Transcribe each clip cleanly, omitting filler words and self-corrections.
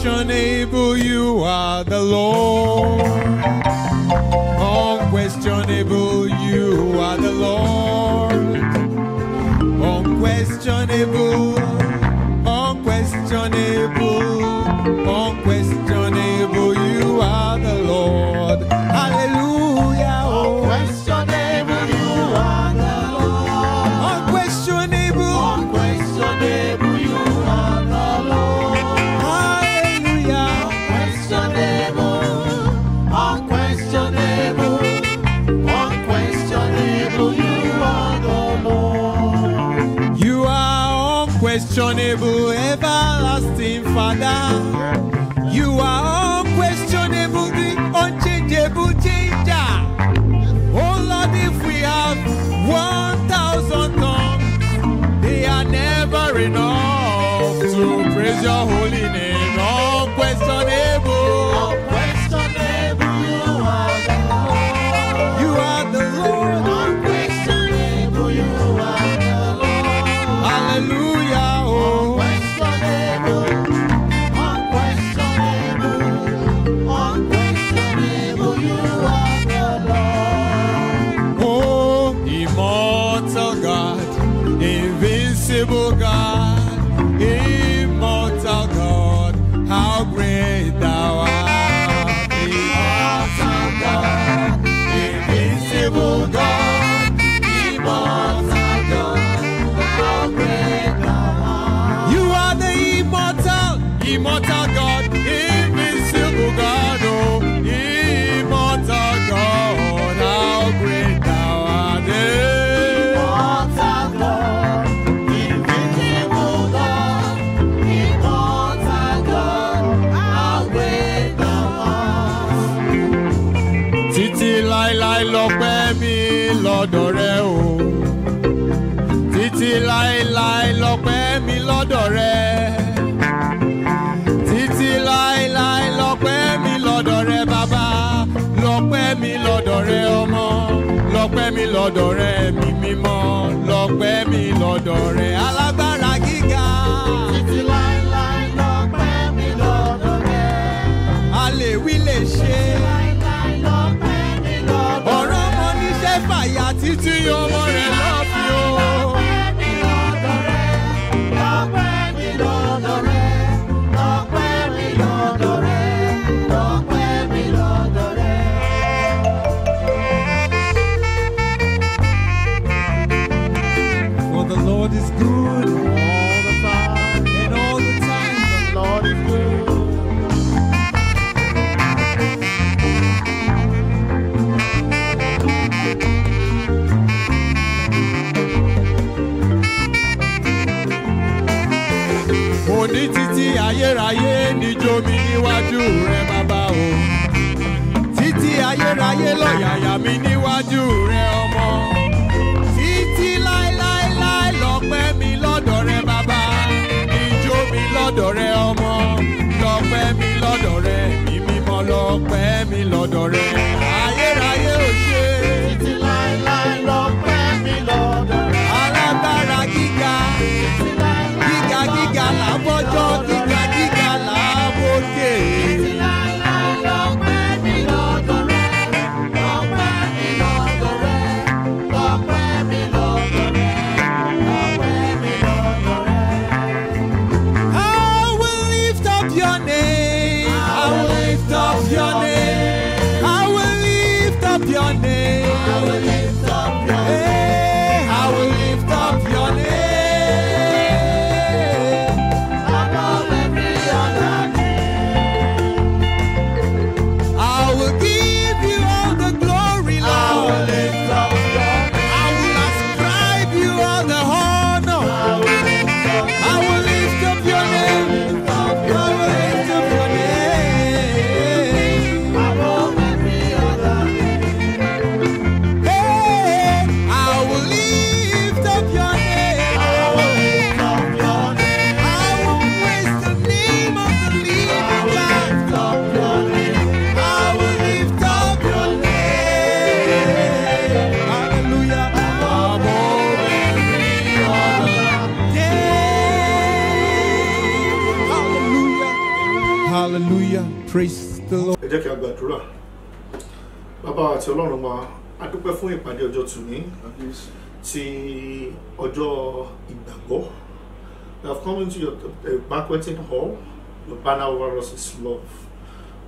Unquestionable, you are the Lord. Unquestionable, you are the Lord. Unquestionable, unquestionable, unquestionable, you are the Lord. Hallelujah. Unquestionable, you are the Lord. Unquestionable, Unquestionable, you are the Lord. hallelujah. Unquestionable, unquestionable, you are the Lord. You are unquestionable, everlasting Father. You are unquestionable, the unchangeable changer. Oh Lord, if we have 1,000 tongues, they are never enough to praise your holy name. Unquestionable, Unquestionable, you are the Lord. you are the Lord. Unquestionable, you are the Lord. Hallelujah. Oh. Unquestionable, unquestionable, you are the Lord. Oh, immortal God, invincible God, immortal God, how great thou art. Immortal God, invincible God, immortal God, how great thou art. You are the immortal God, invincible God, oh, immortal God, how great thou art. Immortal God, invincible God, immortal God, how great thou art. Títí láíláí lọ́pẹ́ mi lọ́dọ̀ rẹ o. Títí láíláí lọ́pẹ́ mi lọ́dọ̀ rẹ. Títí láíláí lọ́pẹ́ mi lọ́dọ̀ rẹ bàbá. Lọ́pẹ́ mi lọ́dọ̀ rẹ ọmọ. Lọ́pẹ́ mi lọ́dọ̀ rẹ mi mímọ́. Lọ́pẹ́ mi lọ́dọ̀ rẹ alágbára gíga. Títí láéláé lọ́pẹ́ mi lọ́dọ̀ rẹ. A lè wí lè ṣe. Láéláé lọ́pẹ́ mi lọ́dọ̀ rẹ. Ọ̀rọ̀ ọmọ níṣẹ́ fàyà títí ọmọ rẹ̀ lọ́fi o. Lọ́pẹ́ mi lọ́dọ̀ rẹ. Lọ́pẹ́ mi lọ́dọ̀ rẹ. Lọ́pẹ́ mi lọ́dọ̀ rẹ. Lọ́pẹ́ mi lọ́dọ̀ rẹ. For the Lord is good All the time, and all the time. the Lord is good. Òní títí ayérayé níjó mi níwájú rẹ bàbá o. Títí ayérayé lọ́yàyà mi níwájú rẹ ọmọ. Títí láéláéláé lọ́pẹ́ mi lọ́dọ̀ rẹ bàbá. Níjó mi lọ́dọ̀ rẹ ọmọ. Lọ́pẹ́ mi lọ́dọ̀ rẹ mi mímọ́ lọ́pẹ́ mi lọ́dọ̀ rẹ. Ayérayé ò ṣe. Títí láéláé lọ́pẹ́ mi lọ́dọ̀ rẹ. Alágbára gíga. Títí láéláé Gíga gíga làbọ́jọ́, gíga gíga làbókè. Títí láéláé lọ́pẹ́ mi lọ́dọ̀ rẹ. Lọ́pẹ́ mi lọ́dọ̀ rẹ. Hallelujah. Praise the Lord. Ẹ jẹ́ kí a gbàdúrà. Bàbá àti Ọlọ́run wa, a dúpẹ́ fún ìpàdé ọjọ́ tòní ti ọjọ́ ìgbàgbọ́. We have come into your banqueting hall. Your banner over us is love.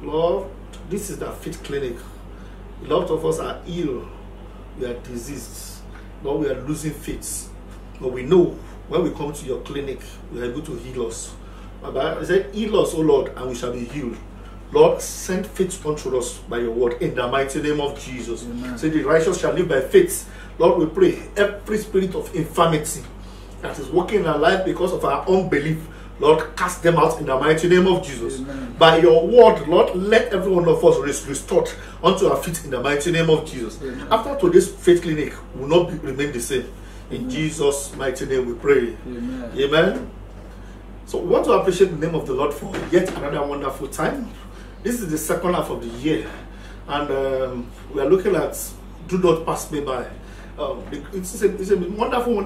Lord, this is the faith clinic. A lot of us are ill. We are diseased. Lord, we are losing faith. But we know when we come to your clinic, you are able to heal us. Baba said, heal us, O Lord, and we shall be healed. Lord, send faith unto us by your word in the mighty name of Jesus. Say the righteous shall live by faith. Lord, we pray every spirit of infirmity that is working in our life because of our unbelief, Lord, cast them out in the mighty name of Jesus. Amen. By your word, Lord, let every one of us restored unto our feet in the mighty name of Jesus. Amen. After today's faith clinic, will not remain the same. In Jesus' mighty name we pray. Amen. Amen. So we want to appreciate the name of the Lord for yet another wonderful time. This is the second half of the year, and we are looking at Do Not Pass Me By. It's a wonderful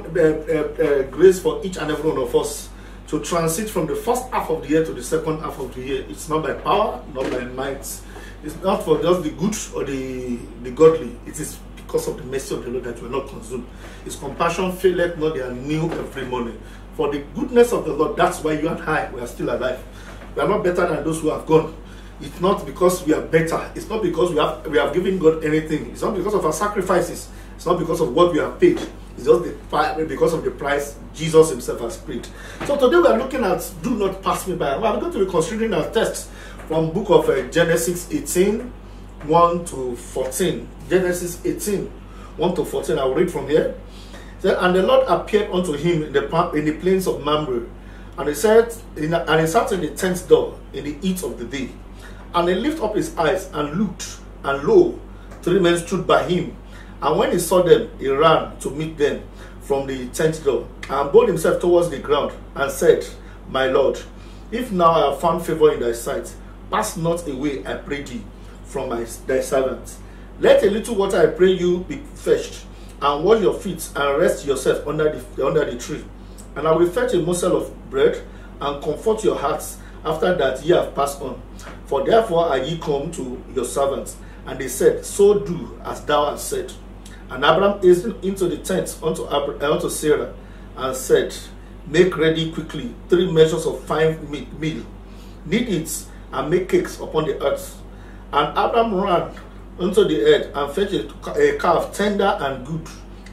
grace for each and every one of us to transit from the first half of the year to the second half of the year. It's not by power, not by might. It's not for just the good or the godly. It is because of the mercy of the Lord that we are not consumed. His compassion faileth not, they are new every morning. For the goodness of the Lord, that's why you and I, we are still alive. We are not better than those who have gone. It's not because we are better. It's not because we have given God anything. It's not because of our sacrifices. It's not because of what we have paid. It's just because of the price Jesus himself has paid. So today we are looking at Do Not Pass Me By. We are going to be considering our text from book of Genesis 18, 1 to 14. Genesis 18, 1 to 14. I will read from here. And the Lord appeared unto him in the plains of Mamre, and he said, and he sat in the tent door in the heat of the day. And he lifted up his eyes and looked, and lo, 3 men stood by him. And when he saw them, he ran to meet them from the tent door, and bowed himself towards the ground, and said, My Lord, if now I have found favor in thy sight, pass not away, I pray thee, from thy servant. Let a little water, I pray you, be fetched, and wash your feet, and rest yourself under the tree. And I will fetch a morsel of bread, and comfort your hearts, after that ye have passed on. For therefore are ye come to your servants. And they said, So do as thou hast said. And Abraham hastened into the tent unto Sarah, and said, Make ready quickly 3 measures of fine meal, knead it, and make cakes upon the earth. And Abraham ran unto the earth, and fetched a calf tender and good,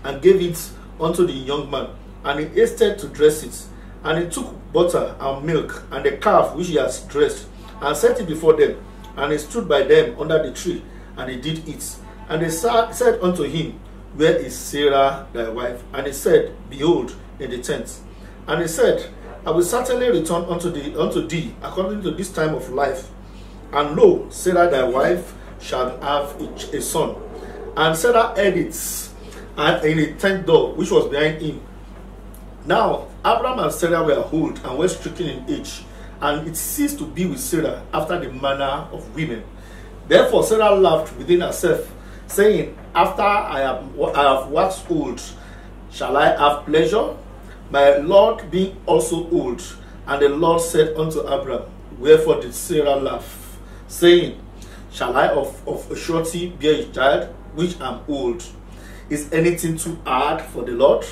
and gave it unto the young man. And he hasted to dress it. And he took butter and milk, and the calf which he has dressed, and set it before them. And he stood by them under the tree, and he did eat. And they said unto him, Where is Sarah thy wife? And he said, Behold, in the tent. And he said, I will certainly return unto thee according to this time of life. And lo, Sarah thy wife shall have a son. And Sarah heard it, and in a tent door which was behind him. Now Abraham and Sarah were old, and were stricken in age, and it ceased to be with Sarah after the manner of women. Therefore Sarah laughed within herself, saying, After I have waxed old, shall I have pleasure? My Lord being also old. And the Lord said unto Abraham, Wherefore did Sarah laugh, saying, Shall I of a surety bear a child, which am old? Is anything too hard for the Lord?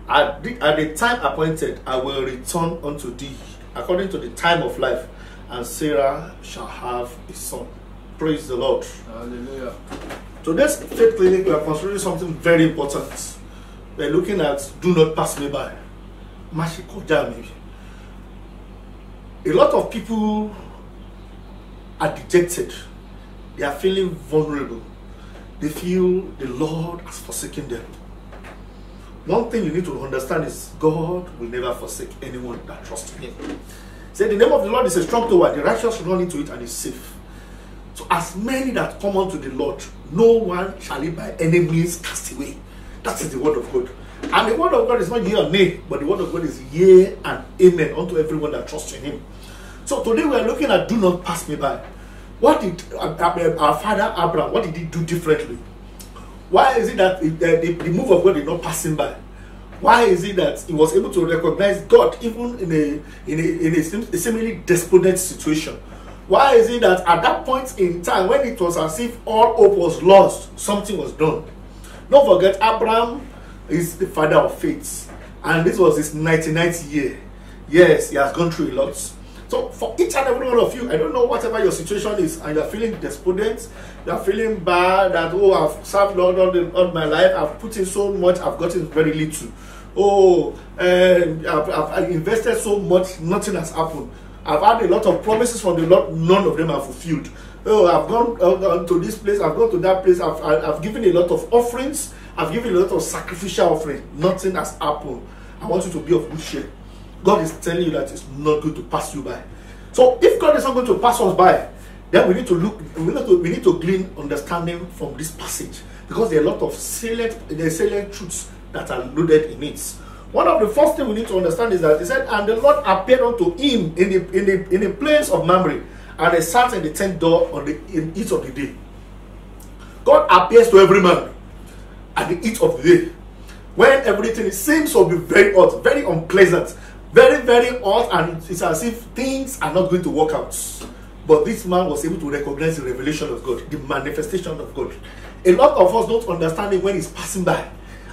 At the time appointed, I will return unto thee, according to the time of life, and Sarah shall have a son. Praise the Lord. Hallelujah. Today's faith clinic, we are considering something very important. We are looking at Do Not Pass Me By. A lot of people are dejected. They are feeling vulnerable. They feel the Lord has forsaken them. One thing you need to understand is God will never forsake anyone that trusts in him. Say, the name of the Lord is a strong tower. The righteous run into it and is safe. So as many that come unto the Lord, no one shall he by any means cast away. That is the word of God. And the word of God is not yea or nay, but the word of God is yea and amen unto everyone that trusts in him. So today we are looking at Do Not Pass Me By. What did our father Abraham, what did he do differently? Why is it that the move of God did not pass him by? Why is it that he was able to recognize God even in a seemingly desperate situation? Why is it that at that point in time, when it was as if all hope was lost, something was done? Don't forget, Abraham is the father of faith, and this was his 99th year. Yes, he has gone through a lot. So for each and every one of you, I don't know whatever your situation is, and you're feeling despondent, you're feeling bad that, oh, I've served Lord all my life, I've put in so much, I've gotten very little. Oh, I've invested so much, nothing has happened. I've had a lot of promises from the Lord, none of them are fulfilled. Oh, I've gone to this place, I've gone to that place, I've given a lot of offerings, I've given a lot of sacrificial offerings, nothing has happened. I want you to be of good cheer. God is telling you that it's not going to pass you by. So if God is not going to pass us by, then we need to look, we need to glean understanding from this passage, because there are a lot of salient truths that are loaded in it. One of the first things we need to understand is that he said, and the Lord appeared unto him in the place of Mamre, and he sat in the tent door in the heat of the day. God appears to every man at the heat of the day, when everything seems to be very hot, very unpleasant, very, very hot, and it's as if things are not going to work out. But this man was able to recognize the revelation of God, the manifestation of God. A lot of us don't understand it when it's passing by,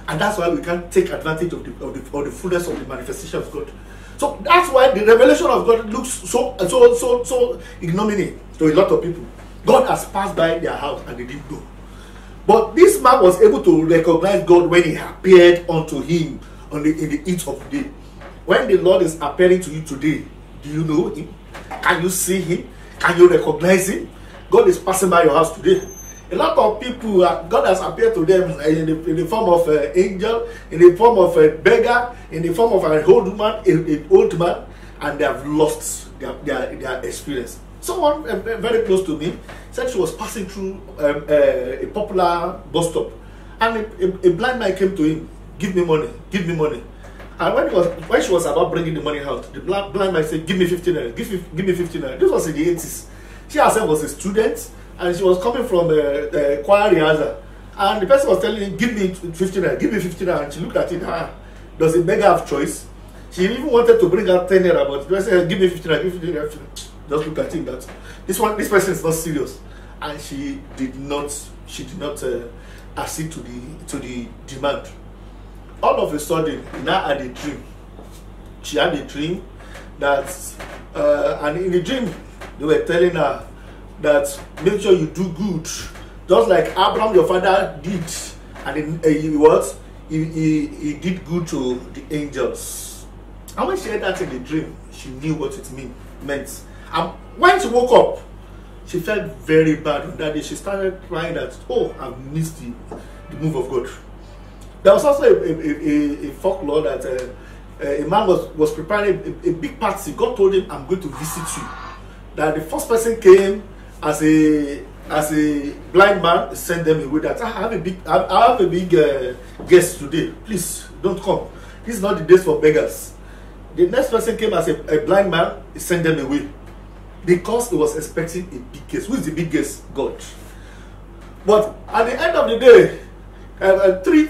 and that's why we can't take advantage of the fullness of the manifestation of God. So that's why the revelation of God looks so ignominy to a lot of people. God has passed by their house and they didn't know. But this man was able to recognize God when he appeared unto him in the heat of the day. When the Lord is appearing to you today, do you know him? Can you see him? Can you recognize him? God is passing by your house today. A lot of people, God has appeared to them in the form of an angel, in the form of a beggar, in the form of an old man, and they have lost their experience. Someone very close to me said she was passing through a popular bus stop, and a blind man came to him, give me money, give me money. And when she was about bringing the money out, the blind man said, give me 15 naira, give me 15 naira. This was in the 80s. She herself was a student, and she was coming from the choir rehearsal. And the person was telling him, give me 15 naira, give me 15 naira. And she looked at it, does a beggar have choice? She even wanted to bring out 10 naira, but the person said, give me 15 naira, give me 15 naira. Just look at him that this person is not serious. And she did not accede to the demand. All of a sudden, now had a dream. She had a dream that, and in the dream, they were telling her that make sure you do good, just like Abraham, your father, did, and he did good to the angels. And when she heard that in the dream, she knew what it meant. And when she woke up, she felt very bad on that day. She started crying that, oh, I've missed the move of God. There was also a folklore that a man was preparing a big party. God told him, I'm going to visit you. That the first person came as a blind man, sent them away. That I have a big guest today. Please don't come. This is not the days for beggars. The next person came as a blind man, sent them away, because he was expecting a big guest. Who is the big guest? God. But at the end of the day, three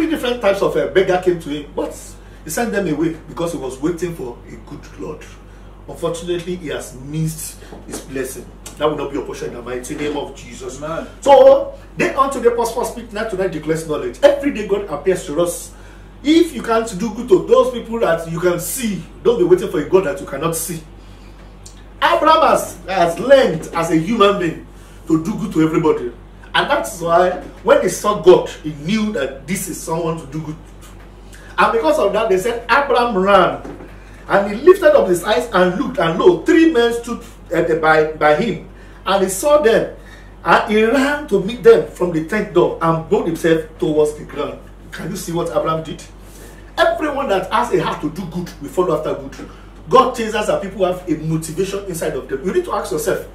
different types of beggar came to him, but he sent them away because he was waiting for a good Lord. Unfortunately, he has missed his blessing. That will not be your portion in the mighty name of Jesus. Amen. So, then on to the Apostle speak now tonight declares knowledge. Every day God appears to us. If you can't do good to those people that you can see, don't be waiting for a God that you cannot see. Abraham has learned as a human being to do good to everybody. And that's why when he saw God, he knew that this is someone to do good. And because of that, they said Abraham ran. And he lifted up his eyes and looked, and lo, 3 men stood by him. And he saw them, and he ran to meet them from the tent door and bowed himself towards the ground. Can you see what Abraham did? Everyone that has a heart to do good will follow after good. God tells us that people have a motivation inside of them. You need to ask yourself,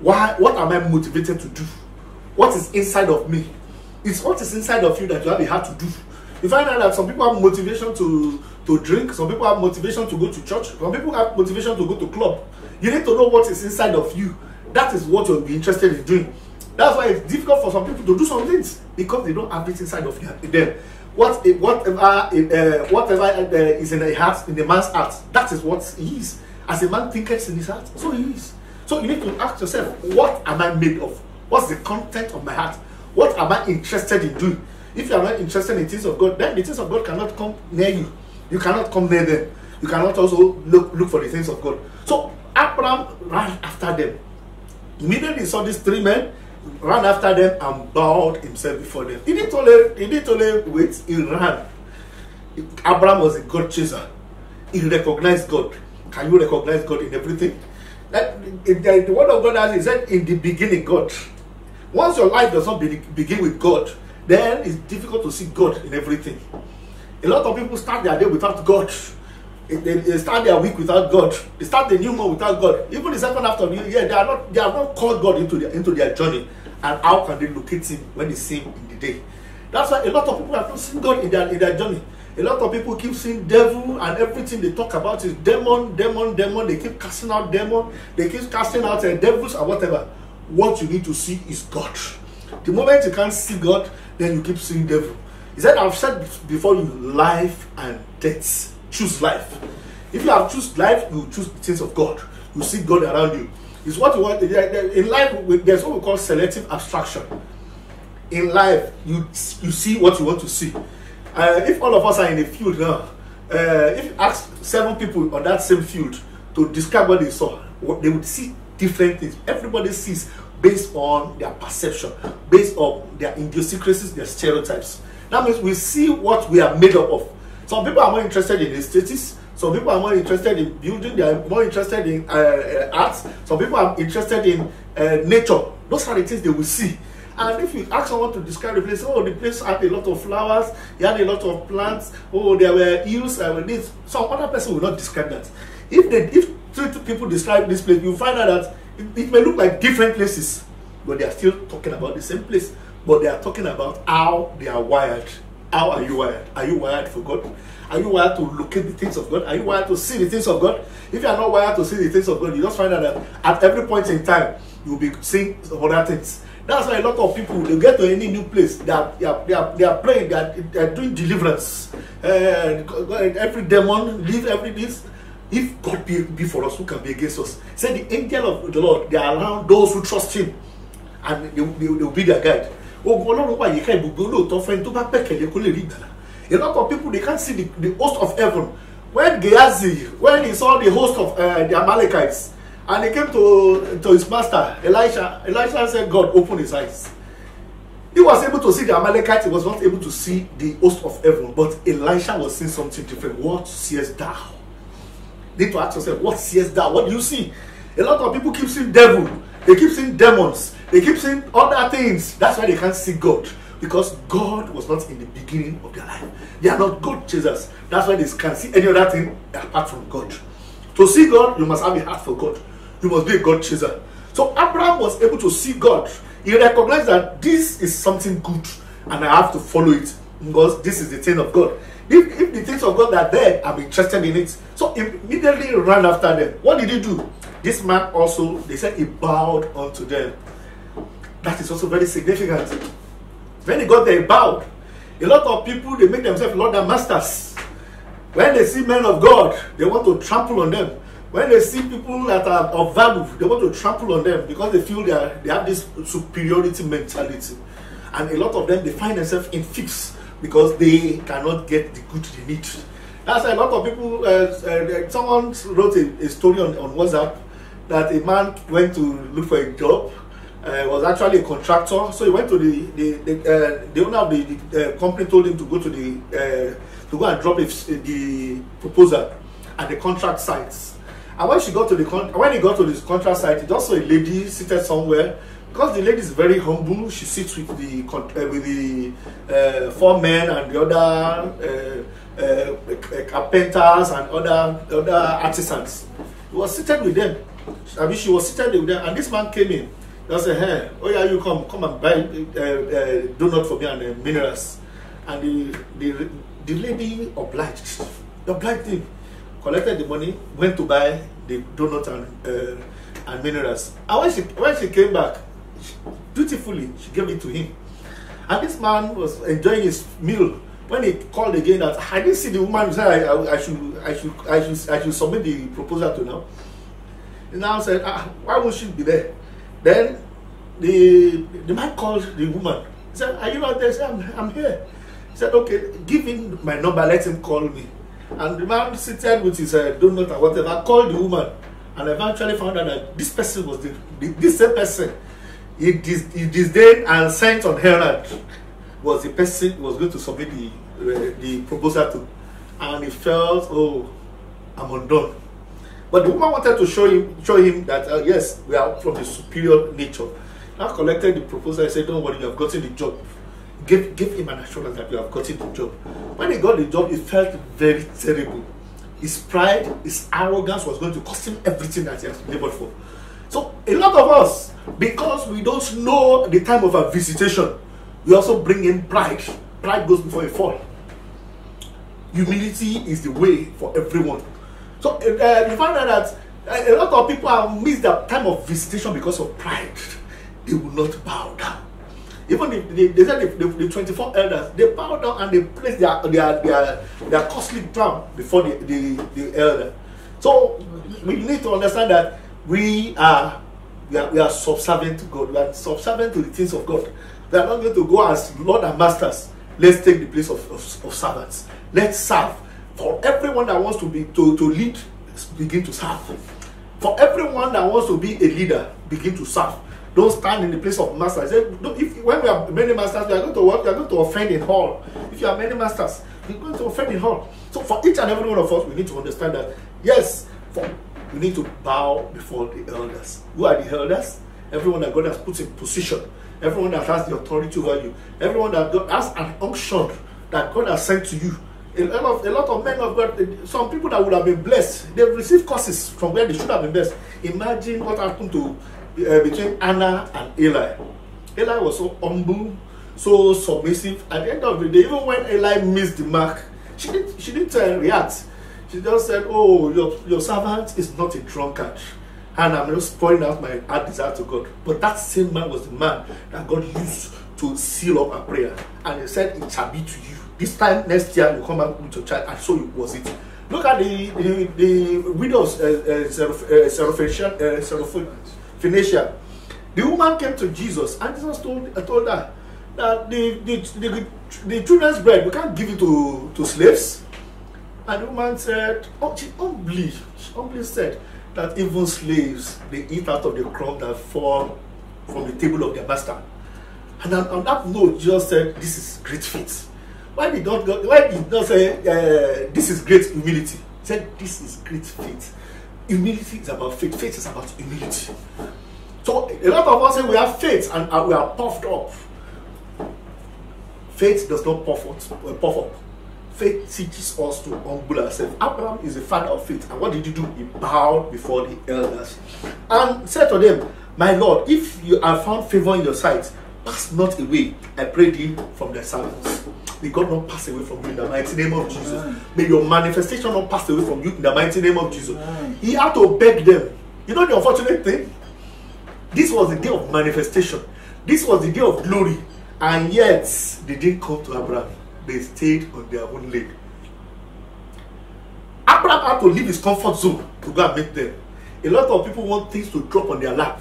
what am I motivated to do? What is inside of me? It's what is inside of you that you have a heart to do. You find out that some people have motivation to drink, some people have motivation to go to church, some people have motivation to go to club. You need to know what is inside of you. That is what you'll be interested in doing. That's why it's difficult for some people to do some things, because they don't have it inside of them. Whatever is in a heart, in a man's heart, that is what he is. As a man thinketh in his heart, so he is. So you need to ask yourself, what am I made of? What's the content of my heart? What am I interested in doing? If you are not interested in things of God, then the things of God cannot come near you. You cannot come near them. You cannot also look for the things of God. So Abraham ran after them. Immediately he saw these three men, ran after them and bowed himself before them. He didn't only wait, he ran. Abraham was a God chaser. He recognized God. Can you recognize God in everything? The word of God has, he said, in the beginning, God. Once your life does not begin with God, then it's difficult to see God in everything. A lot of people start their day without God. They start their week without God. They start the new month without God. Even the second after New Year, they have not called God into their journey. And how can they locate Him when they see Him in the day? That's why a lot of people have not seen God in their journey. A lot of people keep seeing devil, and everything they talk about is demon. They keep casting out demon. They keep casting out devils or whatever. What you need to see is God. The moment you can't see God, then you keep seeing devil. He said, I've said before you, life and death. Choose life. If you have choose life, you choose the things of God. You see God around you. It's what you want. In life, there's what we call selective abstraction. In life, you see what you want to see. If all of us are in a field now, if you ask 7 people on that same field to describe what they saw, they would see different things. Everybody sees based on their perception, based on their idiosyncrasies, their stereotypes. That means we see what we are made up of. Some people are more interested in aesthetics. Some people are more interested in building. They are more interested in arts. Some people are interested in nature. Those are the things they will see. And if you ask someone to describe the place, oh, the place had a lot of flowers, it had a lot of plants, oh, there were hills, there were this. Some other person will not describe that. If 3 people describe this place, you'll find out that it may look like different places, but they are still talking about the same place. But they are talking about how they are wired. How are you wired? Are you wired for God? Are you wired to locate the things of God? Are you wired to see the things of God? If you are not wired to see the things of God, you just find out that at every point in time, you'll be seeing other things. That's why a lot of people, they get to any new place, they are praying, they are doing deliverance. Every demon, leave every this. If God be for us, who can be against us? Say the angel of the Lord, they are around those who trust Him, and they will be their guide. A lot of people, they can't see the host of heaven. When Gehazi, when he saw the host of the Amalekites, and he came to his master, Elisha said, God, open his eyes. He was able to see the Amalekites, he was not able to see the host of heaven, but Elisha was seeing something different. What seest thou? You need to ask yourself, what seest thou? What do you see? A lot of people keep seeing devil, they keep seeing demons, they keep seeing other things. That's why they can't see God. Because God was not in the beginning of their life. They are not God chasers. That's why they can't see any other thing apart from God. To see God, you must have a heart for God. You must be a God chaser. So Abraham was able to see God. He recognized that this is something good and I have to follow it because this is the thing of God. If the things of God are there, I'm interested in it. So he immediately ran after them. What did he do? This man also, they said he bowed unto them. That is also very significant. When he got there, he bowed. A lot of people, they make themselves Lord and Masters. When they see men of God, they want to trample on them. When they see people that are of value, they want to trample on them because they feel they have this superiority mentality. And a lot of them, they find themselves in fix because they cannot get the good they need. That's why a lot of people, someone wrote a story on WhatsApp that a man went to look for a job. Was actually a contractor, so he went to the owner of the company told him to go to go and drop the proposal at the contract sites. And when he got to this contract site, he just saw a lady seated somewhere. Because the lady is very humble, she sits with the 4 men and the other carpenters and other artisans. He was seated with them. I mean, she was seated with them, and this man came in. They said, hey, oh yeah, you come and buy donut for me and minerals. And the lady obliged. The obliged him, collected the money, went to buy the donut and minerals. And when she came back, dutifully, she gave it to him. And this man was enjoying his meal when he called again, that I didn't see the woman who said I should submit the proposal to now. He now said, why would she be there? Then the man called the woman. He said, are you not there? He said, I'm here. He said, okay, give him my number, let him call me. And the man seated with his donut or whatever, called the woman, and eventually found out that this person was this same person he disdained and sent on herald was the person who was going to submit the proposal to. And he felt, oh, I'm undone. But the woman wanted to show him that yes, we are from a superior nature. Now collected the proposal and said, don't worry, you have gotten the job. Give him an assurance that you have gotten the job. When he got the job, it felt very terrible. His pride, his arrogance was going to cost him everything that he has labored for. So a lot of us, because we don't know the time of our visitation, we also bring in pride. Pride goes before a fall. Humility is the way for everyone. So you find out that a lot of people have missed the time of visitation because of pride. They will not bow down. Even if they said the 24 elders, they bow down and they place their costly crown before the elder. So we need to understand that we are subservient to God. We are subservient to the things of God. We are not going to go as Lord and Masters. Let's take the place of servants. Let's serve. For everyone that wants to lead, begin to serve. For everyone that wants to be a leader, begin to serve. Don't stand in the place of masters. When we are many masters, we are going to work, we are going to offend in hall. If you are many masters, you're going to offend in hall. So for each and every one of us, we need to understand that, yes, we need to bow before the elders. Who are the elders? Everyone that God has put in position. Everyone that has the authority over you. Everyone that God has an unction that God has sent to you. A lot of men of God, some people that would have been blessed, they've received curses from where they should have been blessed. Imagine what happened to between Anna and Eli. Eli was so humble, so submissive. At the end of the day, even when Eli missed the mark, she didn't react. She just said, oh, your servant is not a drunkard, and I'm just pouring out my heart desire to God. But that same man was the man that God used to seal up her prayer. And he said, it shall be to you. This time next year, you come back with your child. And so it was it. Look at the widow of Phoenicia. The woman came to Jesus, and Jesus told her that the children's bread, we can't give it to slaves. And the woman said, she humbly said that even slaves, they eat out of the crumb that fall from the table of their master. And on that note, Jesus said, this is great faith. Why did not say this is great humility? He said, this is great faith. Humility is about faith. Faith is about humility. So a lot of us say we have faith and we are puffed up. Faith does not puff up. Faith teaches us to humble ourselves. Abraham is the father of faith. And what did he do? He bowed before the elders and said to them, my Lord, if you have found favor in your sight, pass not away, I pray thee, from their servants. May God not pass away from you in the mighty name of Jesus. Amen. May your manifestation not pass away from you in the mighty name of Jesus. Amen. He had to beg them. You know the unfortunate thing? This was the day of manifestation. This was the day of glory. And yet, they didn't come to Abraham. They stayed on their own lane. Abraham had to leave his comfort zone to go and meet them. A lot of people want things to drop on their lap.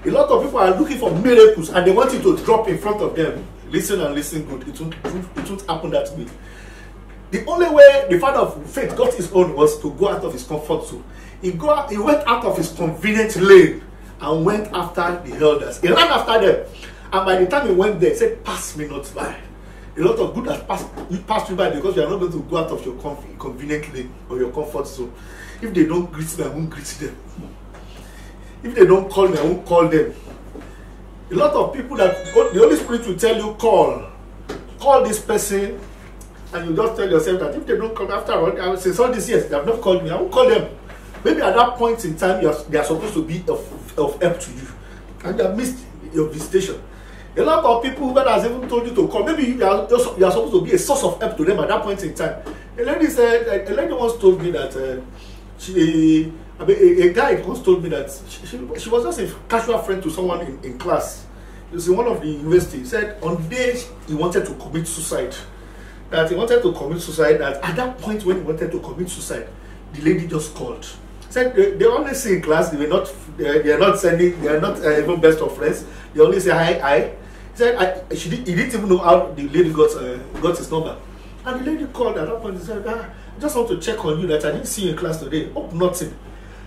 A lot of people are looking for miracles and they want it to drop in front of them. Listen and listen good. It won't happen that way. The only way the father of faith got his own was to go out of his comfort zone. He went out of his convenient lane and went after the elders. He ran after them. And by the time he went there, he said, pass me not by. A lot of good has passed you by because you are not going to go out of your convenient lane or your comfort zone. If they don't greet me, I won't greet them. If they don't call me, I won't call them. A lot of people that the Holy Spirit will tell you, call this person, and you just tell yourself that if they don't come after all, I will say, so this year, they have not called me, I won't call them. Maybe at that point in time, they are supposed to be of help to you, and you have missed your visitation. A lot of people that has even told you to call, maybe you are supposed to be a source of help to them at that point in time. A lady once told me that a guy once told me that she was just a casual friend to someone in class. He was in one of the universities. He said on the day he wanted to commit suicide, that he wanted to commit suicide. That at that point when he wanted to commit suicide, the lady just called. Said they only see in class. They are not sending. They are not even best of friends. They only say hi. He said he didn't even know how the lady got his number. And the lady called at that point. He said, I just want to check on you that I didn't see you in class today. Oh, nothing.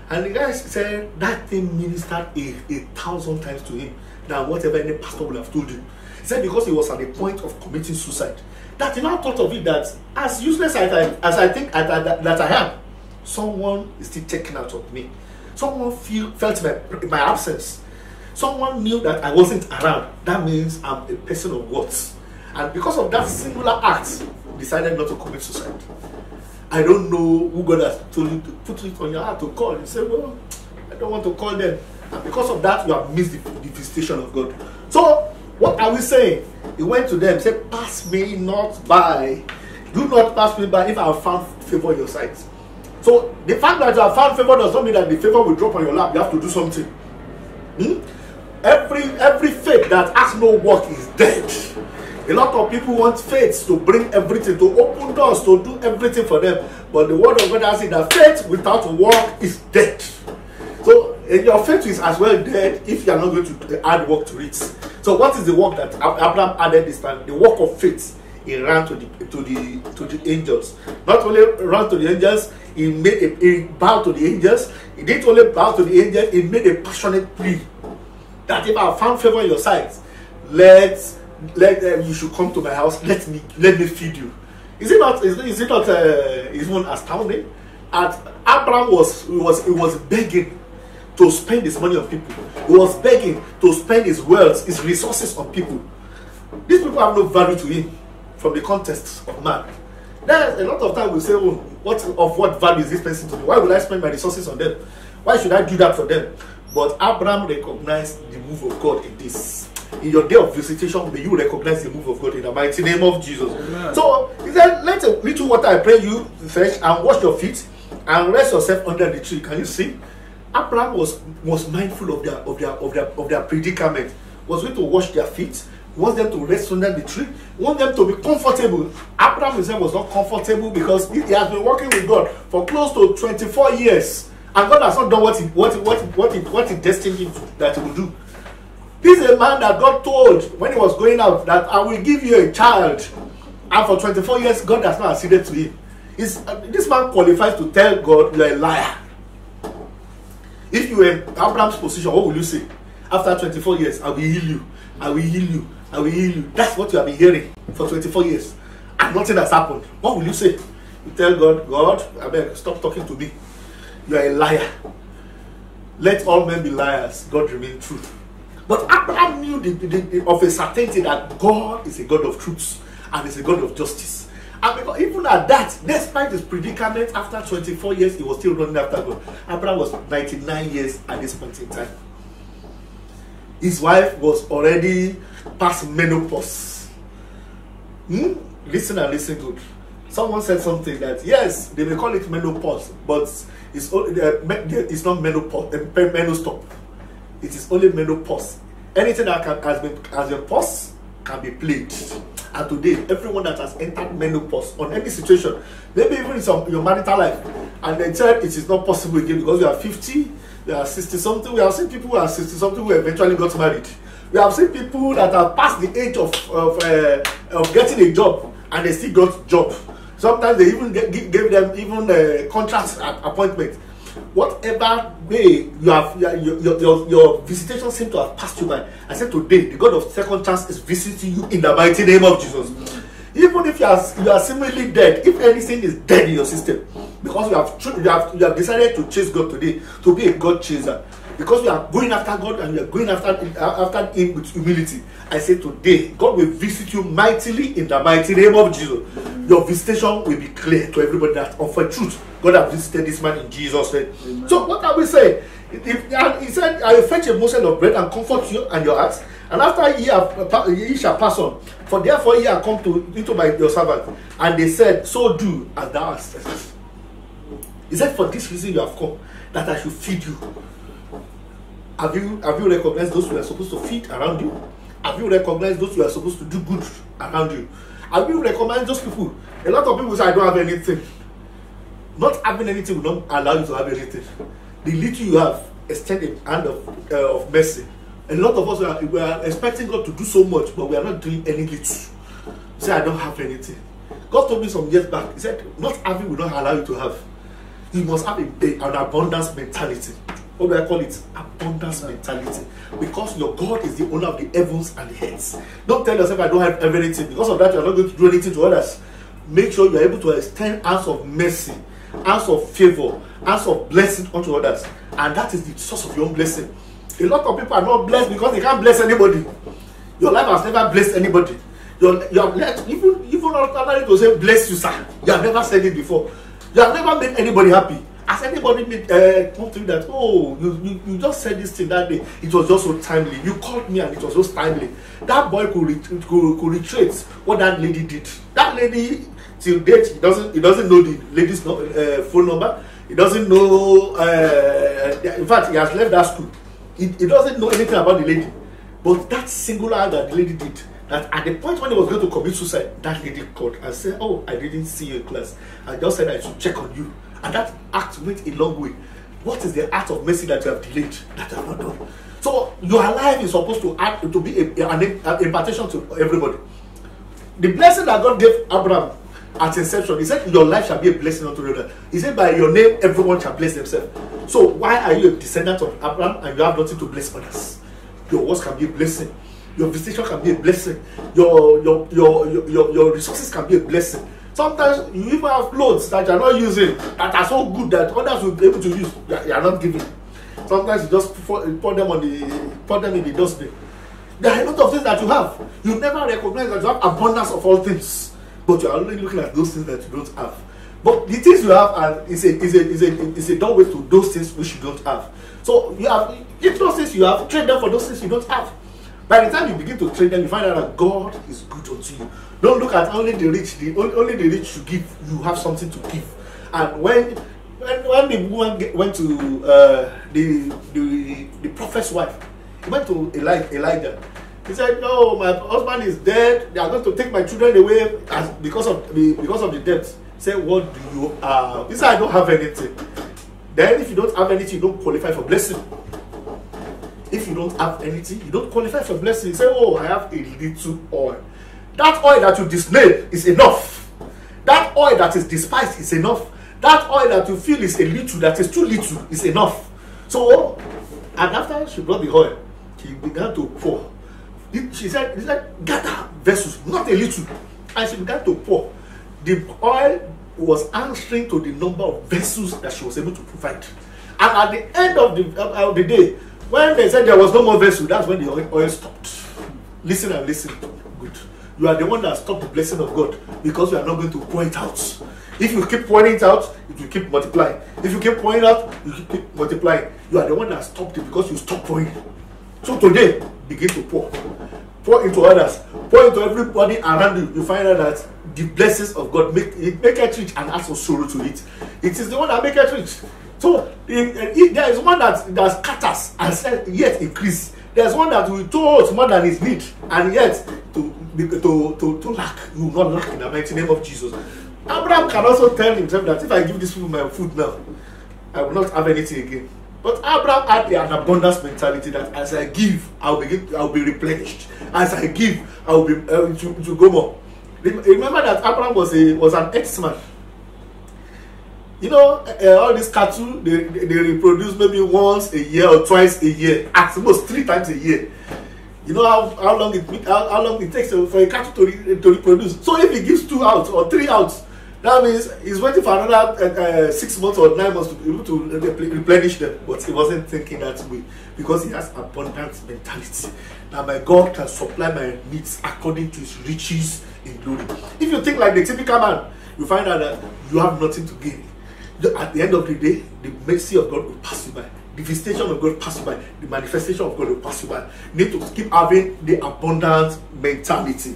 And the guy said that thing ministered 1,000 times to him than whatever any pastor would have told him. He said because he was at the point of committing suicide, that he now thought of it that as useless as I think that I am, someone is still taking out of me. Someone felt my absence. Someone knew that I wasn't around. That means I'm a person of worth. And because of that singular act, decided not to commit suicide. I don't know who God has told you to put it on your heart to call. You say, well, I don't want to call them. And because of that, you have missed the visitation of God. So, what are we saying? He went to them, said, pass me not by. Do not pass me by if I have found favor in your sight. So, the fact that you have found favor does not mean that the favor will drop on your lap. You have to do something. Every faith that has no work is dead. A lot of people want faith to bring everything, to open doors, to do everything for them. But the word of God has it that faith without work is dead. So your faith is as well dead if you are not going to add work to it. So what is the work that Abraham added this time? The work of faith. He ran to the angels. Not only ran to the angels, he bowed to the angels. He didn't only bow to the angels, he made a passionate plea that if I have found favor in your sight, you should come to my house. Let me feed you. Is it not even astounding? And Abraham was begging to spend his money on people. He was begging to spend his wealth, his resources on people. These people have no value to him from the context of man. There's a lot of time we say, oh, what value is this person to me? Why would I spend my resources on them? Why should I do that for them? But Abraham recognized the move of God in this. In your day of visitation, may you recognize the move of God in the mighty name of Jesus. Amen. So he said, let a little water I pray you fetch and wash your feet and rest yourself under the tree. Can you see? Abraham was mindful of their predicament. Was going to wash their feet. He wants them to rest under the tree. He wants them to be comfortable. Abraham himself was not comfortable because he has been working with God for close to 24 years. And God has not done what he destined him that he will do. This is a man that God told when he was going out that I will give you a child. And for 24 years, God has not acceded to him. This man qualifies to tell God, you are a liar. If you were in Abraham's position, what will you say? After 24 years, I will heal you. I will heal you. I will heal you. That's what you have been hearing for 24 years. And nothing has happened. What will you say? You tell God, I beg, stop talking to me. You are a liar. Let all men be liars. God remain true. But Abraham knew of a certainty that God is a God of truth and is a God of justice. And because even at that, despite his predicament, after 24 years, he was still running after God. Abraham was 99 years at this point in time. His wife was already past menopause. Listen and listen good. Someone said something that, yes, they may call it menopause, but it's not menopause, menostop. It is only menopause. Anything that has been paused can be played. And today, everyone that has entered menopause on any situation, maybe even in your marital life, and they said it is not possible again because you are 50, you are 60 something. We have seen people who are 60 something who eventually got married. We have seen people that have passed the age of getting a job and they still got job. Sometimes they even gave them even contract appointment. Whatever way your visitation seems to have passed you by, I said today, the God of second chance is visiting you in the mighty name of Jesus. Even if you are seemingly dead, if anything is dead in your system, because you have decided to chase God today, to be a God chaser, because you are going after God and you are going after Him with humility, I say today, God will visit you mightily in the mighty name of Jesus. Your visitation will be clear to everybody that for truth, God has visited this man in Jesus' name. Amen. So what are we saying? He said, I will fetch a morsel of bread and comfort you and your hearts, and after ye shall pass on. For therefore ye are come into your servant. And they said, so do as thou hast said. He said, for this reason you have come, that I should feed you. Have you recognized those who are supposed to feed around you? Have you recognized those who are supposed to do good around you? I will recommend those people. A lot of people say, I don't have anything. Not having anything will not allow you to have anything. The little you have, extend a hand of mercy. A lot of us we are expecting God to do so much, but we are not doing any little. Say, I don't have anything. God told me some years back, He said, not having will not allow you to have. You must have an abundance mentality. What do I call it? Abundance mentality. Because your God is the owner of the heavens and the earth. Don't tell yourself, I don't have everything. Because of that, you are not going to do anything to others. Make sure you are able to extend hands of mercy, hands of favor, hands of blessing unto others. And that is the source of your own blessing. A lot of people are not blessed because they can't bless anybody. Your life has never blessed anybody. You have let, even ordinary to say, bless you, sir. You have never said it before. You have never made anybody happy. Has anybody come to you that, oh, you just said this thing that day, it was just so timely. You called me and it was so timely. That boy could retrace what that lady did. That lady, till date, he doesn't know the lady's phone number. He doesn't know, in fact, he has left that school. He doesn't know anything about the lady. But that singular act that the lady did, that at the point when he was going to commit suicide, that lady called and said, oh, I didn't see you in class. I just said I should check on you. And that act went a long way. What is the act of mercy that you have delayed, that you have not done? So your life is supposed to act to be an impartation to everybody. The blessing that God gave Abraham at inception, He said, your life shall be a blessing unto others. He said, by your name, everyone shall bless themselves. So why are you a descendant of Abraham and you have nothing to bless others? Your words can be a blessing. Your visitation can be a blessing. Your resources can be a blessing. Sometimes you even have clothes that you are not using that are so good that others will be able to use. You are not giving. Sometimes you just put them in the dustbin. There are a lot of things that you have. You never recognize that you have abundance of all things, but you are only looking at those things that you don't have. But the things you have is a doorway to those things which you don't have. So you have, if those things you have, trade them for those things you don't have. By the time you begin to trade them, you find out that God is good unto you. Don't look at only the rich. Only the rich to give. You have something to give. And when the woman went to the prophet's wife, he went to Elijah. He said, "No, my husband is dead. They are going to take my children away because of the debt." He said, "What do you have?" He said, "I don't have anything." Then, if you don't have anything, you don't qualify for blessing. If you don't have anything, you don't qualify for blessing. You say, "Oh, I have a little oil." That oil that you display is enough. That oil that is despised is enough. That oil that you feel is a little, that is too little, is enough. So, and after she brought the oil, she began to pour. She said, gather vessels, not a little. And she began to pour. The oil was answering to the number of vessels that she was able to provide. And at the end of the day, when they said there was no more vessel, that's when the oil stopped. Listen and listen. Good. You are the one that stopped the blessing of God because you are not going to pour it out. If you keep pouring it out, it will keep multiplying. If you keep pouring out, you keep multiplying. You are the one that stopped it because you stopped pouring. So today, begin to pour. Pour into others. Pour into everybody around you. You find out that the blessings of God make it rich and add some sorrow to it. It is the one that make it rich. So there is one that scatters and yet increase. There's one that will towards more than his need, and yet to lack. You will not lack in the mighty name of Jesus. Abraham can also tell himself that if I give these people my food now, I will not have anything again. But Abraham had an abundance mentality that as I give, I will be replenished. As I give, I will be to go more. Remember that Abraham was an ex-man. You know, all these cattle, they reproduce maybe once a year or twice a year, at most 3 times a year. You know how long it takes for a cattle to reproduce. So if he gives 2 out or 3 out, that means he's waiting for another 6 months or 9 months to be able to replenish them. But he wasn't thinking that way because he has abundance mentality. Now my God can supply my needs according to his riches in glory. If you think like the typical man, you find out that you have nothing to gain. At the end of the day, the mercy of God will pass you by. The visitation of God will pass you by. The manifestation of God will pass you by. You need to keep having the abundant mentality.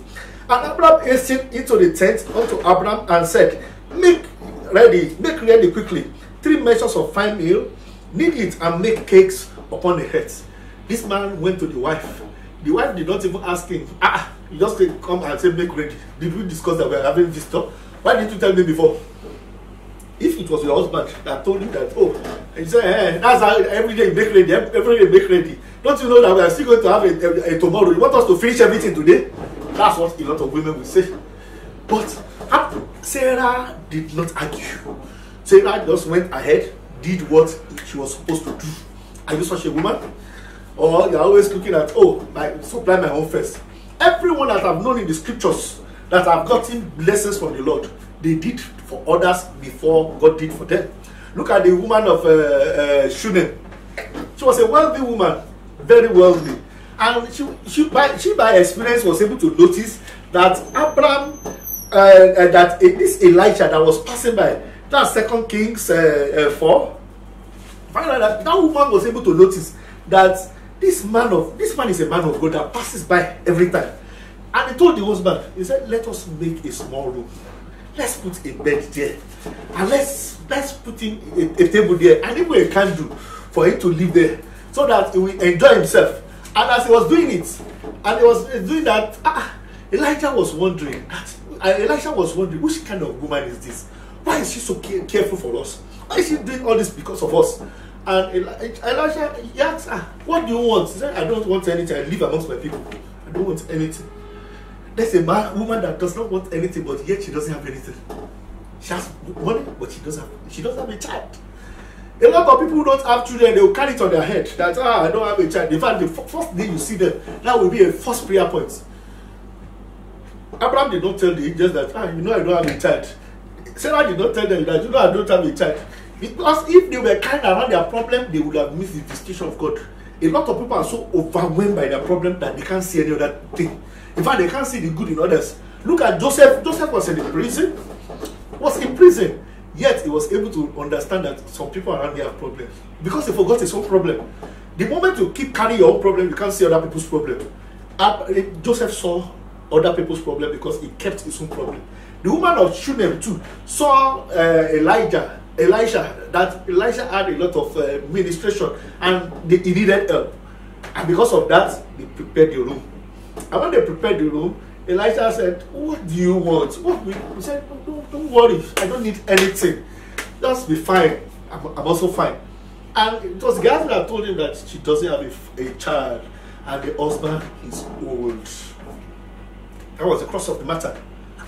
And Abraham hastened into the tent unto Abraham and said, Make ready quickly 3 measures of fine meal, knead it and make cakes upon the hearth. This man went to the wife. The wife did not even ask him, You just come and say, make ready. Did we discuss that we are having visitor? Why didn't you tell me before? If it was your husband that told you that, oh, and you say, hey, that's how every day you make ready, every day you make ready. Don't you know that we are still going to have a tomorrow? You want us to finish everything today? That's what a lot of women will say. But Sarah did not argue. Sarah just went ahead, did what she was supposed to do. Are you such a woman? Or you're always looking at, oh, supply my own first. Everyone that I've known in the scriptures that have gotten blessings from the Lord, they did for others before God did for them. Look at the woman of Shunem. She was a wealthy woman, very wealthy. And she by experience was able to notice that Abraham, this Elijah that was passing by, that's 2 Kings 4. Finally, that woman was able to notice that this man is a man of God that passes by every time. And he told the husband, he said, let us make a small room. Let's put a bed there. And let's put in a table there. And even a candle for him to live there. So that he will enjoy himself. And as he was doing it, and he was doing that, Elisha was wondering, which kind of woman is this? Why is she so careful for us? Why is she doing all this because of us? And Elisha, he asked, what do you want? He said, I don't want anything. I live amongst my people. I don't want anything. There's a woman that does not want anything, but yet she doesn't have anything. She has money, but she doesn't have a child. A lot of people who don't have children, they will carry it on their head that I don't have a child. In fact, the first day you see them, that will be a first prayer point. Abraham did not tell the angels that I don't have a child. Sarah did not tell them that I don't have a child. Because if they were kind around their problem, they would have missed the visitation of God. A lot of people are so overwhelmed by their problem that they can't see any other thing. In fact, they can't see the good in others. Look at Joseph. Joseph was in prison. Yet he was able to understand that some people around here have problems. Because he forgot his own problem. The moment you keep carrying your own problem, you can't see other people's problem. Joseph saw other people's problem because he kept his own problem. The woman of Shunem too saw Elisha, that Elisha had a lot of ministration and he needed help. And because of that, they prepared the room. And when they prepared the room, Elisha said, what do you want? He said, don't worry, I don't need anything. Just be fine. I'm also fine. And it was Gehazi that told him that she doesn't have a child and the husband is old. That was the crux of the matter.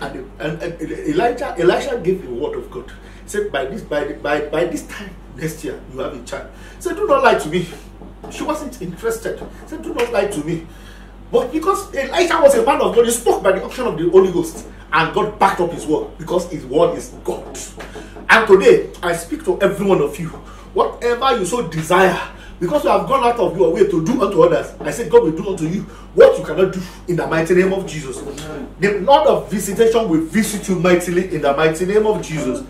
And Elisha gave the word of God. He said, by this time next year, you have a child. He said, do not lie to me. She wasn't interested. He said, do not lie to me. But because Elisha was a man of God, he spoke by the unction of the Holy Ghost. And God backed up his word because his word is God. And today, I speak to every one of you. Whatever you so desire, because you have gone out of your way to do unto others, I say God will do unto you what you cannot do in the mighty name of Jesus. Amen. The Lord of visitation will visit you mightily in the mighty name of Jesus.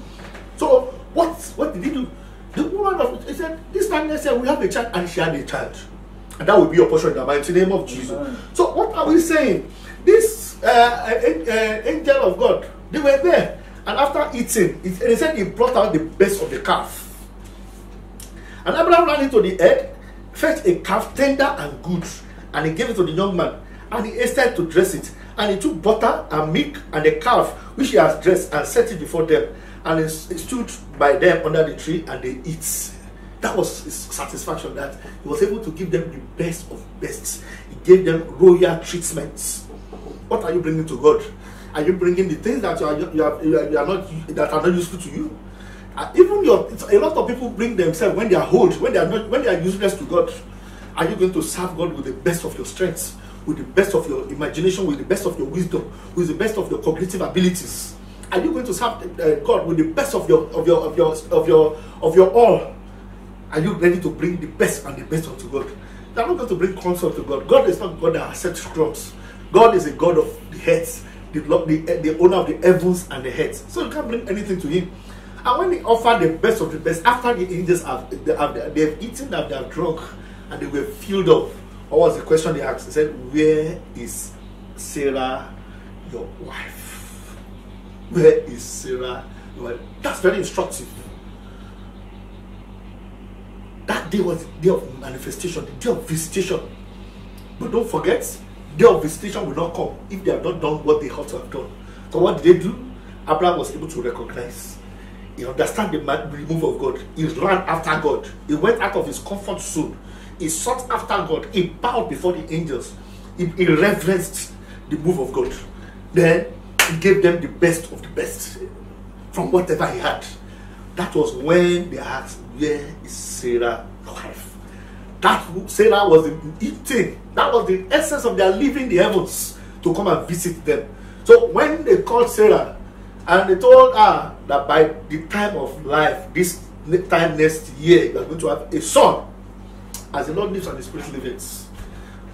So, what did he do? The woman of he said, this time they said we have a child, and she had a child. And that will be your portion in the mighty name of Jesus. Amen. So what are we saying? This angel of God, they were there. And after eating, they said he brought out the best of the calf. And Abraham ran into the head, fetched a calf tender and good, and he gave it to the young man. And he hastened to dress it. And he took butter and milk and the calf which he has dressed and set it before them. And he stood by them under the tree and they eat. That was his satisfaction, that he was able to give them the best of best. He gave them royal treatments. What are you bringing to God? Are you bringing the things that that are not useful to you? Even a lot of people bring themselves when they are old, when they are useless to God. Are you going to serve God with the best of your strengths, with the best of your imagination, with the best of your wisdom, with the best of your cognitive abilities? Are you going to serve God with the best of your all? Are you ready to bring the best and the best unto God? You are not going to bring crumbs unto God. God is not God that accepts crumbs. God is a God of the heads, the owner of the heavens and the heads. So you can't bring anything to him. And when he offered the best of the best, after the angels they have eaten and they have drunk and they were filled up, what was the question they asked? They said, where is Sarah, your wife? Where is Sarah, your wife? That's very instructive. That day was the day of manifestation, the day of visitation. But don't forget, day of visitation will not come if they have not done what they ought to have done. So what did they do? Abraham was able to recognize. He understand the move of God. He ran after God. He went out of his comfort zone. He sought after God. He bowed before the angels. He reverenced the move of God. Then he gave them the best of the best from whatever he had. That was when they asked, where is Sarah, your wife? That Sarah was the thing. That was the essence of their leaving the heavens to come and visit them. So when they called Sarah and they told her that by the time of life, this time next year, you are going to have a son, as the Lord lives and the Spirit lives.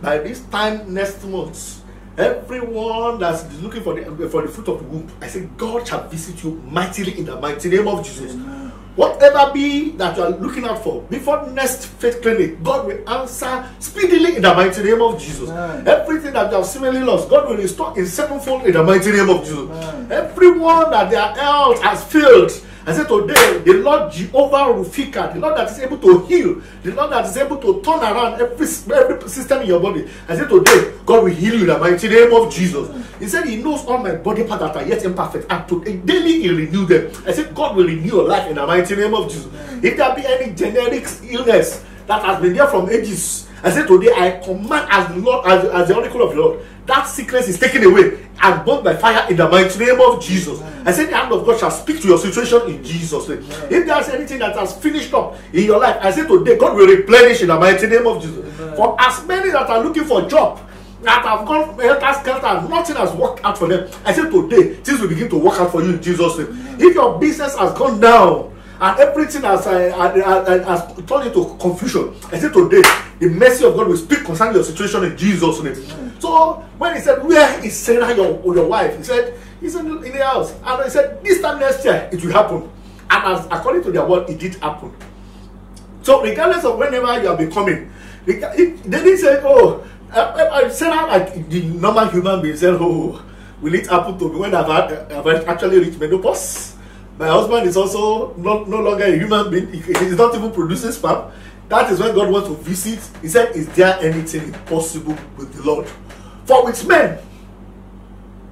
By this time next month, everyone that's looking for the fruit of the womb, I say, God shall visit you mightily in the mighty name of Jesus. Amen. Whatever be that you are looking out for, before next faith clinic, God will answer speedily in the mighty name of Jesus. Amen. Everything that you have seemingly lost, God will restore in sevenfold in the mighty name of Jesus. Amen. Everyone that their health has failed, I say today, the Lord Jehovah Rufika, the Lord that is able to heal, the Lord that is able to turn around every system in your body, I say today, God will heal you in the mighty name of Jesus. He said he knows all my body parts that are yet imperfect, and today, daily he renew them. I said God will renew your life in the mighty name of Jesus. If there be any generic illness that has been there from ages, I said today, I command as the Lord, as the oracle of the Lord, that sickness is taken away and burned by fire in the mighty name of Jesus. I said the hand of God shall speak to your situation in Jesus' name. If there's anything that has finished up in your life, I said today, God will replenish in the mighty name of Jesus. For as many that are looking for a job, that have gone and nothing has worked out for them, I said today, things will begin to work out for you in Jesus' name. If your business has gone down and everything has turned into confusion, I said today, the mercy of God will speak concerning your situation in Jesus' name. So when he said, where is Sarah, your wife? He said, he's in the house. And he said, this time next year, it will happen. And as according to their word, it did happen. So regardless of whenever you are becoming, they didn't say, oh, Sarah, like the normal human being, said, oh, will it happen to me when I've actually reached menopause? My husband is also no longer a human being. He's not even producing sperm. That is when God wants to visit. He said, is there anything impossible with the Lord? For with men,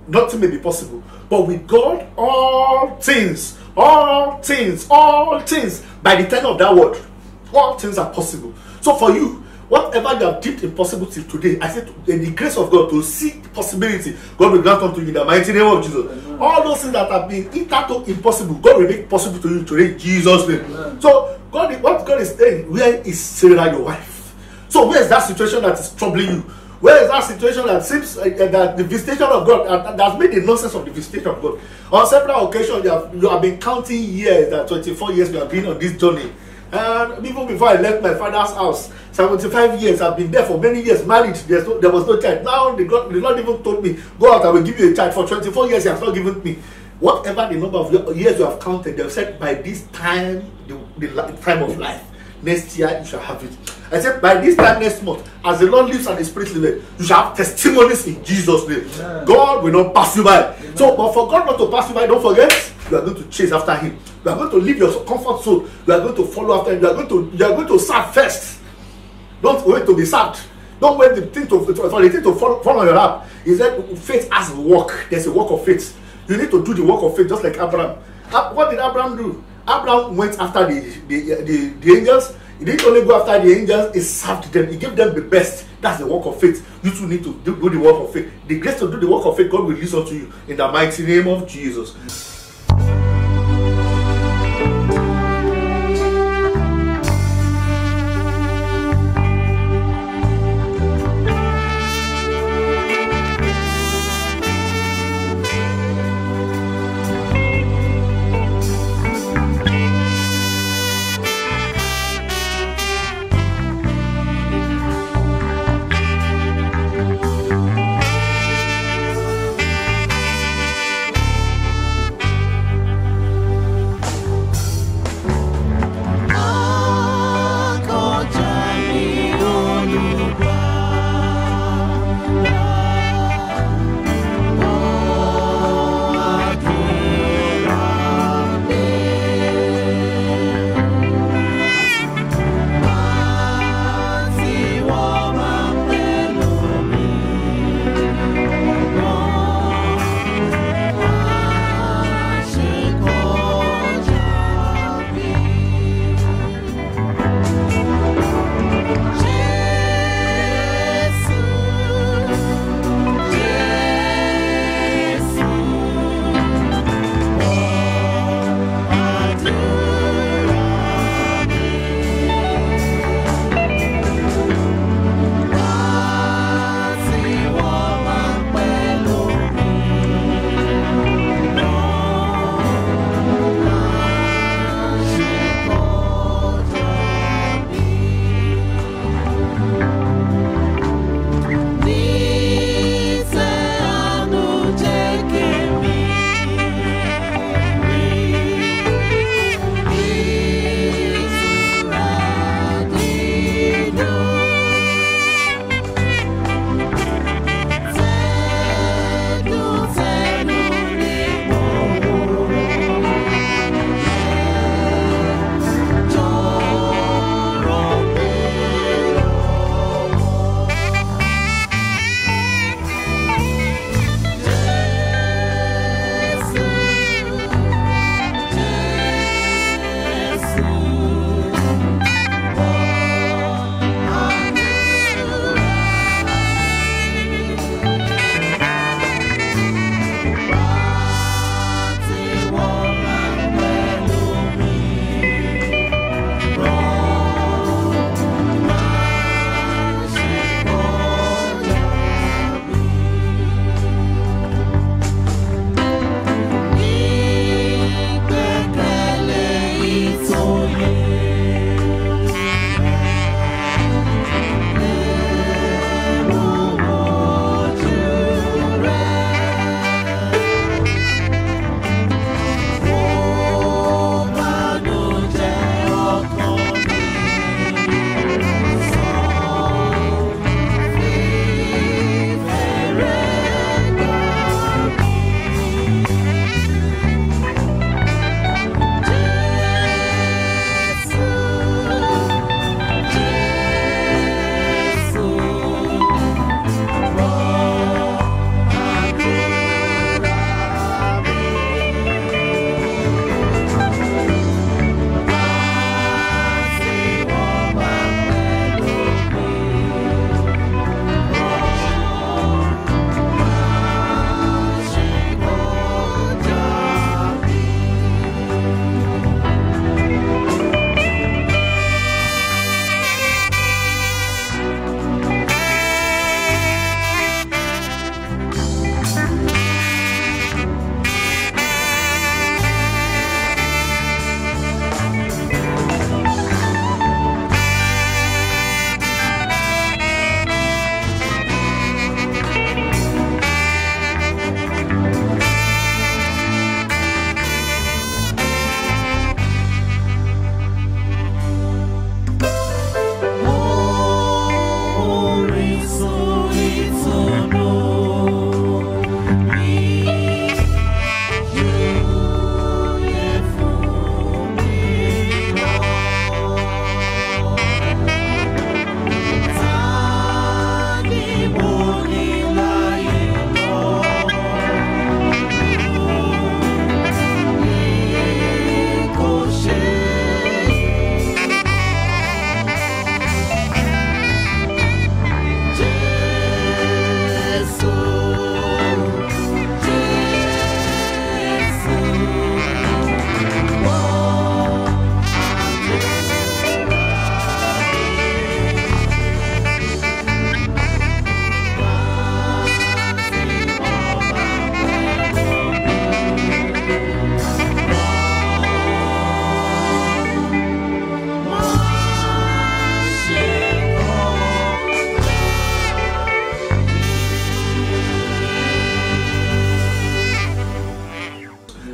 nothing may be possible. But with God, all things, by the tenor of that word, all things are possible. So for you, whatever you have deemed impossible till today, I said, in the grace of God, to see possibility, God will grant unto you in the mighty name of Jesus. Amen. All those things that have been hitherto impossible, God will make possible to you today in Jesus' name. Amen. So, what God is saying, where is Sarah, your wife? So, where is that situation that is troubling you? Where is that situation that seems that the visitation of God, that's made the nonsense of the visitation of God? On several occasions, you have been counting years, that 24 years we have been on this journey. And even before I left my father's house, 75 years, I've been there for many years, married, there was no child. Now the Lord even told me, go out, I will give you a child. For 24 years, He has not given me. Whatever the number of years you have counted, they have said, by this time, the time of life, next year you shall have it. I said, by this time next month, as the Lord lives and the Spirit lives, you shall have testimonies in Jesus' name. Amen. God will not pass you by. Amen. So, but for God not to pass you by, don't forget, you are going to chase after Him. You are going to leave your comfort zone. You are going to follow after Him. You are going to serve first. Don't wait to be served. Don't wait for the thing to fall on your lap. He said, faith has a work. There's a work of faith. You need to do the work of faith, just like Abraham. What did Abraham do? Abraham went after the angels. He didn't only go after the angels, he served them. He gave them the best. That's the work of faith. You too need to do the work of faith. The grace to do the work of faith, God will release unto you in the mighty name of Jesus.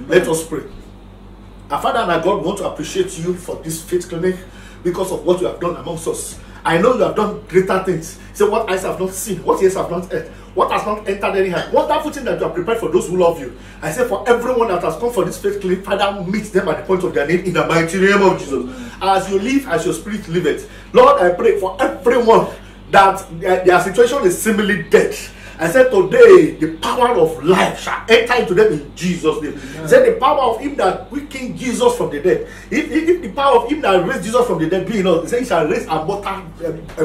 Let us pray. Our Father and our God, we want to appreciate you for this faith clinic because of what you have done amongst us. I know you have done greater things. So what eyes have not seen, what ears have not heard, what has not entered any heart. Wonderful thing that you have prepared for those who love you. I say for everyone that has come for this faith clinic, Father, meet them at the point of their need in the mighty name of Jesus. As you live, as your spirit liveth. Lord, I pray for everyone that their situation is similarly dead. I said today, the power of life shall enter into them in Jesus' name. I said the power of him that quickened Jesus from the dead. If the power of him that raised Jesus from the dead be in us, he said he shall raise our mortal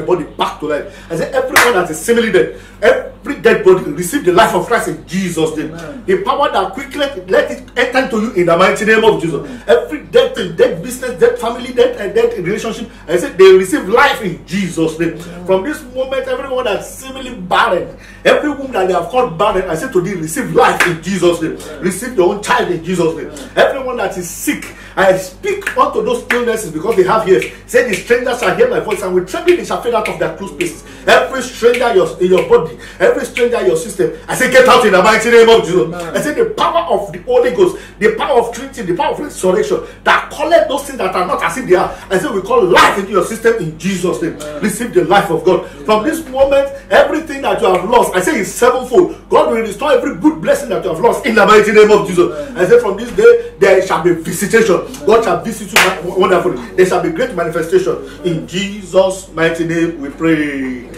body back to life. I said everyone that is similarly dead, every dead body receive the life of Christ in Jesus' name. The power that quickly let it enter into you in the mighty name of Jesus. Every dead thing, dead business, dead family, dead relationship, I said they receive life in Jesus' name. From this moment, everyone that's similarly barren, every womb that they have called barren, I said to thee, receive life in Jesus' name. Receive your own child in Jesus' name. Everyone that is sick, I speak unto those illnesses because they have ears. Say the strangers shall hear my voice, and with trembling they shall fade out of their close places. Every stranger in your body, every stranger in your system, I say get out in the mighty name of Jesus. I say the power of the Holy Ghost, the power of Trinity, the power of resurrection that collect those things that are not as if they are. I say we call life into your system in Jesus' name. Receive the life of God. From this moment, everything that you have lost, I say is sevenfold. God will restore every good blessing that you have lost in the mighty name of Jesus. I say from this day, there shall be visitation. God shall visit you wonderfully. There shall be great manifestation. In Jesus' mighty name we pray.